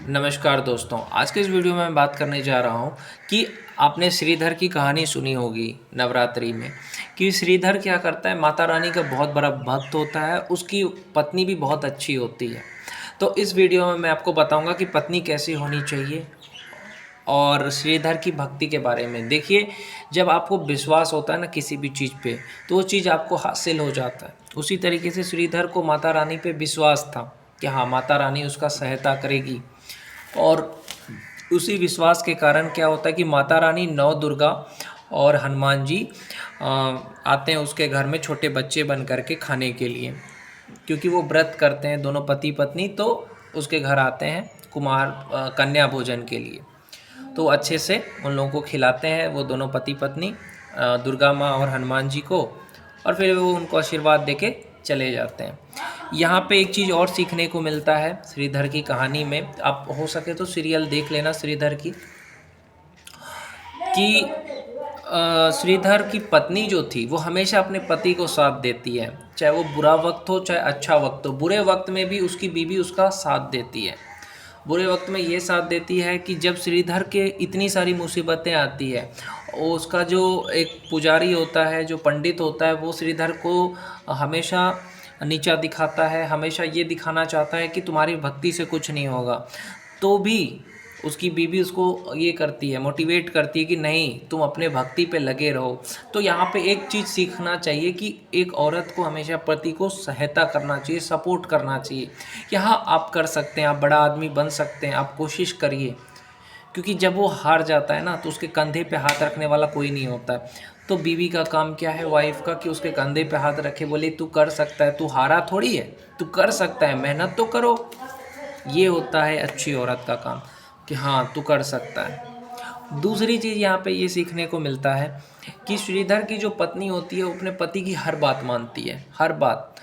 नमस्कार दोस्तों, आज के इस वीडियो में मैं बात करने जा रहा हूँ कि आपने श्रीधर की कहानी सुनी होगी नवरात्रि में। कि श्रीधर क्या करता है, माता रानी का बहुत बड़ा भक्त होता है, उसकी पत्नी भी बहुत अच्छी होती है। तो इस वीडियो में मैं आपको बताऊंगा कि पत्नी कैसी होनी चाहिए और श्रीधर की भक्ति के बारे में। देखिए, जब आपको विश्वास होता है ना किसी भी चीज़ पे, तो वो चीज़ आपको हासिल हो जाता है। उसी तरीके से श्रीधर को माता रानी पे विश्वास था कि हाँ, माता रानी उसका सहायता करेगी। और उसी विश्वास के कारण क्या होता है कि माता रानी नौ दुर्गा और हनुमान जी आते हैं उसके घर में छोटे बच्चे बन कर के खाने के लिए, क्योंकि वो व्रत करते हैं दोनों पति पत्नी। तो उसके घर आते हैं कन्या भोजन के लिए। तो अच्छे से उन लोगों को खिलाते हैं वो दोनों पति पत्नी, दुर्गा माँ और हनुमान जी को, और फिर वो उनको आशीर्वाद देके चले जाते हैं। यहाँ पे एक चीज़ और सीखने को मिलता है श्रीधर की कहानी में। आप हो सके तो सीरियल देख लेना श्रीधर की, कि श्रीधर की पत्नी जो थी वो हमेशा अपने पति को साथ देती है, चाहे वो बुरा वक्त हो चाहे अच्छा वक्त हो। बुरे वक्त में भी उसकी बीवी उसका साथ देती है। बुरे वक्त में ये साथ देती है कि जब श्रीधर के इतनी सारी मुसीबतें आती है, वो उसका जो एक पुजारी होता है, जो पंडित होता है, वो श्रीधर को हमेशा नीचा दिखाता है, हमेशा ये दिखाना चाहता है कि तुम्हारी भक्ति से कुछ नहीं होगा। तो भी उसकी बीवी उसको ये करती है, मोटिवेट करती है कि नहीं, तुम अपने भक्ति पे लगे रहो। तो यहाँ पे एक चीज़ सीखना चाहिए कि एक औरत को हमेशा पति को सहायता करना चाहिए, सपोर्ट करना चाहिए कि हाँ, आप कर सकते हैं, आप बड़ा आदमी बन सकते हैं, आप कोशिश करिए। क्योंकि जब वो हार जाता है ना, तो उसके कंधे पे हाथ रखने वाला कोई नहीं होता है। तो बीवी का काम क्या है, वाइफ का, कि उसके कंधे पे हाथ रखे, बोले तू कर सकता है, तू हारा थोड़ी है, तू कर सकता है, मेहनत तो करो। ये होता है अच्छी औरत का काम, कि हाँ, तू कर सकता है। दूसरी चीज़ यहाँ पे ये सीखने को मिलता है कि श्रीधर की जो पत्नी होती है वो अपने पति की हर बात मानती है, हर बात।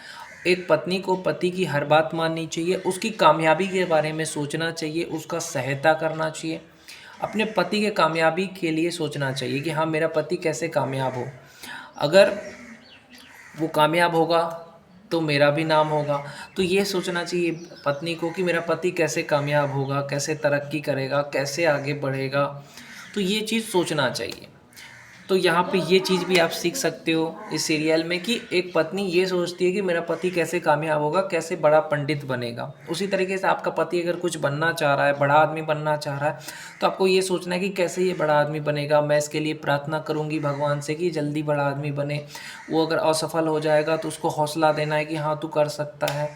एक पत्नी को पति की हर बात माननी चाहिए, उसकी कामयाबी के बारे में सोचना चाहिए, उसका सहायता करना चाहिए, अपने पति के कामयाबी के लिए सोचना चाहिए कि हाँ, मेरा पति कैसे कामयाब हो। अगर वो कामयाब होगा तो मेरा भी नाम होगा। तो ये सोचना चाहिए पत्नी को कि मेरा पति कैसे कामयाब होगा, कैसे तरक्की करेगा, कैसे आगे बढ़ेगा। तो ये चीज़ सोचना चाहिए। तो यहाँ पे ये चीज़ भी आप सीख सकते हो इस सीरियल में, कि एक पत्नी ये सोचती है कि मेरा पति कैसे कामयाब होगा, कैसे बड़ा पंडित बनेगा। उसी तरीके से आपका पति अगर कुछ बनना चाह रहा है, बड़ा आदमी बनना चाह रहा है, तो आपको ये सोचना है कि कैसे ये बड़ा आदमी बनेगा। मैं इसके लिए प्रार्थना करूँगी भगवान से कि जल्दी बड़ा आदमी बने। वो अगर असफल हो जाएगा तो उसको हौसला देना है कि हाँ, तू कर सकता है,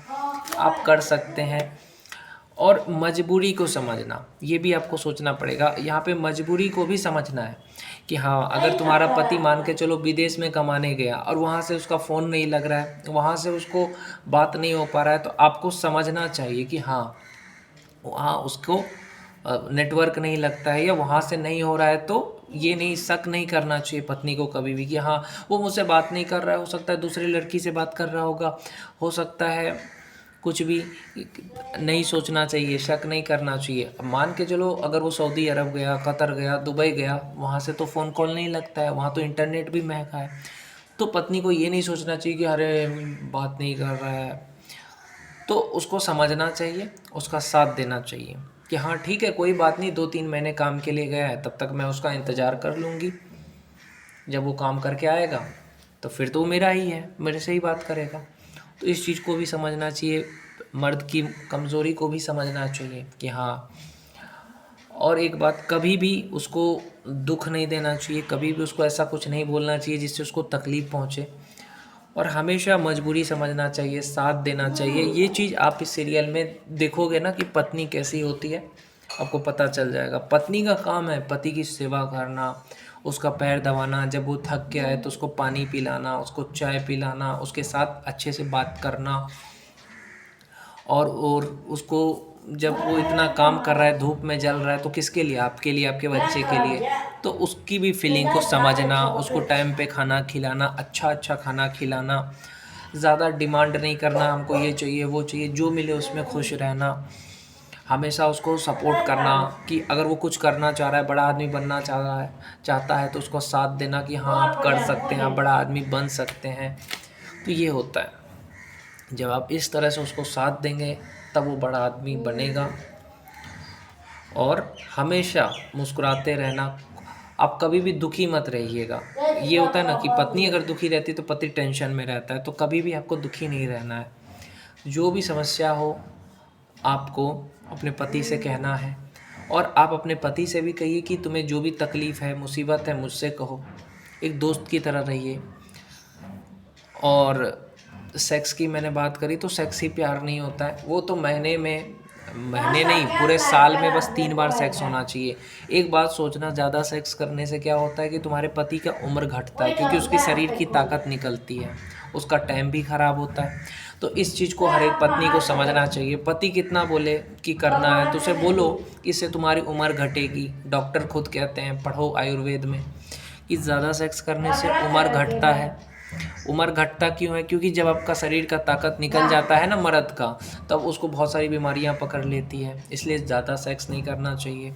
आप कर सकते हैं। और मजबूरी को समझना, ये भी आपको सोचना पड़ेगा। यहाँ पे मजबूरी को भी समझना है कि हाँ, अगर तुम्हारा पति मान के चलो विदेश में कमाने गया और वहाँ से उसका फ़ोन नहीं लग रहा है, वहाँ से उसको बात नहीं हो पा रहा है, तो आपको समझना चाहिए कि हाँ, वहाँ उसको नेटवर्क नहीं लगता है या वहाँ से नहीं हो रहा है। तो ये नहीं, शक नहीं करना चाहिए पत्नी को कभी भी कि हाँ, वो मुझसे बात नहीं कर रहा है, हो सकता है दूसरी लड़की से बात कर रहा होगा, हो सकता है कुछ भी। नहीं सोचना चाहिए, शक नहीं करना चाहिए। अब मान के चलो अगर वो सऊदी अरब गया, कतर गया, दुबई गया, वहाँ से तो फ़ोन कॉल नहीं लगता है, वहाँ तो इंटरनेट भी महंगा है। तो पत्नी को ये नहीं सोचना चाहिए कि अरे, बात नहीं कर रहा है। तो उसको समझना चाहिए, उसका साथ देना चाहिए कि हाँ, ठीक है, कोई बात नहीं, 2-3 महीने काम के लिए गया है, तब तक मैं उसका इंतज़ार कर लूँगी। जब वो काम करके आएगा तो फिर तो वो मेरा ही है, मेरे से ही बात करेगा। तो इस चीज़ को भी समझना चाहिए, मर्द की कमज़ोरी को भी समझना चाहिए कि हाँ। और एक बात, कभी भी उसको दुख नहीं देना चाहिए, कभी भी उसको ऐसा कुछ नहीं बोलना चाहिए जिससे उसको तकलीफ़ पहुँचे। और हमेशा मजबूरी समझना चाहिए, साथ देना चाहिए। ये चीज़ आप इस सीरियल में देखोगे ना कि पत्नी कैसी होती है, आपको पता चल जाएगा। पत्नी का काम है पति की सेवा करना, उसका पैर दबाना, जब वो थक के आए तो उसको पानी पिलाना, उसको चाय पिलाना, उसके साथ अच्छे से बात करना। और उसको, जब वो इतना काम कर रहा है, धूप में जल रहा है, तो किसके लिए? आपके लिए, आपके बच्चे के लिए। तो उसकी भी फीलिंग को समझना, उसको टाइम पे खाना खिलाना, अच्छा खाना खिलाना, ज़्यादा डिमांड नहीं करना, हमको ये चाहिए वो चाहिए, जो मिले उसमें खुश रहना। हमेशा उसको सपोर्ट करना कि अगर वो कुछ करना चाह रहा है, बड़ा आदमी बनना चाहता है, तो उसको साथ देना कि हाँ, आप कर सकते हैं, आप बड़ा आदमी बन सकते हैं। तो ये होता है, जब आप इस तरह से उसको साथ देंगे तब वो बड़ा आदमी बनेगा। और हमेशा मुस्कुराते रहना। आप कभी भी दुखी मत रहिएगा। ये होता है ना कि पत्नी अगर दुखी रहती है तो पति टेंशन में रहता है, तो कभी भी आपको दुखी नहीं रहना है। जो भी समस्या हो आपको अपने पति से कहना है, और आप अपने पति से भी कहिए कि तुम्हें जो भी तकलीफ़ है, मुसीबत है, मुझसे कहो। एक दोस्त की तरह रहिए। और सेक्स की मैंने बात करी, तो सेक्स ही प्यार नहीं होता है, वो तो महीने नहीं पूरे साल में बस 3 बार सेक्स होना चाहिए। एक बात सोचना, ज़्यादा सेक्स करने से क्या होता है कि तुम्हारे पति का उम्र घटता है, क्योंकि उसके शरीर की ताकत निकलती है, उसका टाइम भी ख़राब होता है। तो इस चीज़ को हर एक पत्नी को समझना चाहिए। पति कितना बोले कि करना है तो उसे बोलो, इससे तुम्हारी उम्र घटेगी। डॉक्टर खुद कहते हैं, पढ़ो आयुर्वेद में, कि ज़्यादा सेक्स करने से उम्र घटता है। उम्र घटता क्यों है? क्योंकि जब आपका शरीर का ताकत निकल जाता है ना मर्द का, तब उसको बहुत सारी बीमारियां पकड़ लेती है। इसलिए ज़्यादा सेक्स नहीं करना चाहिए।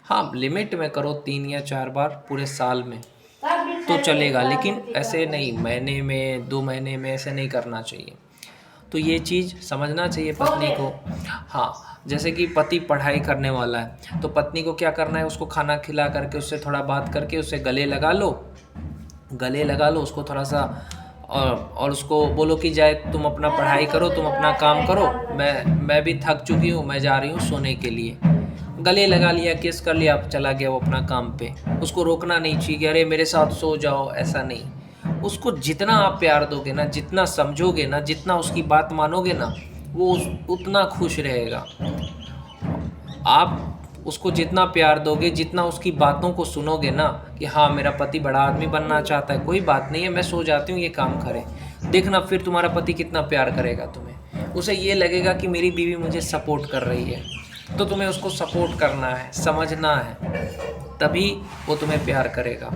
हाँ, लिमिट में करो, 3 या 4 बार पूरे साल में तो चलेगा, लेकिन ऐसे नहीं महीने में 2 महीने में ऐसे नहीं करना चाहिए। तो ये चीज़ समझना चाहिए पत्नी को। हाँ, जैसे कि पति पढ़ाई करने वाला है, तो पत्नी को क्या करना है, उसको खाना खिला करके, उससे थोड़ा बात करके, उससे गले लगा लो उसको थोड़ा सा, और उसको बोलो कि जाए तुम अपना पढ़ाई करो, तुम अपना काम करो, मैं भी थक चुकी हूँ, मैं जा रही हूँ सोने के लिए। गले लगा लिया, किस कर लिया, आप चला गया वो अपना काम पे। उसको रोकना नहीं चाहिए कि अरे मेरे साथ सो जाओ, ऐसा नहीं। उसको जितना आप प्यार दोगे ना, जितना समझोगे ना, जितना उसकी बात मानोगे ना, वो उतना खुश रहेगा। आप उसको जितना प्यार दोगे, जितना उसकी बातों को सुनोगे ना कि हाँ मेरा पति बड़ा आदमी बनना चाहता है, कोई बात नहीं है, मैं सो जाती हूँ, ये काम करे, देखना फिर तुम्हारा पति कितना प्यार करेगा तुम्हें। उसे ये लगेगा कि मेरी बीवी मुझे सपोर्ट कर रही है, तो तुम्हें उसको सपोर्ट करना है, समझना है, तभी वो तुम्हें प्यार करेगा।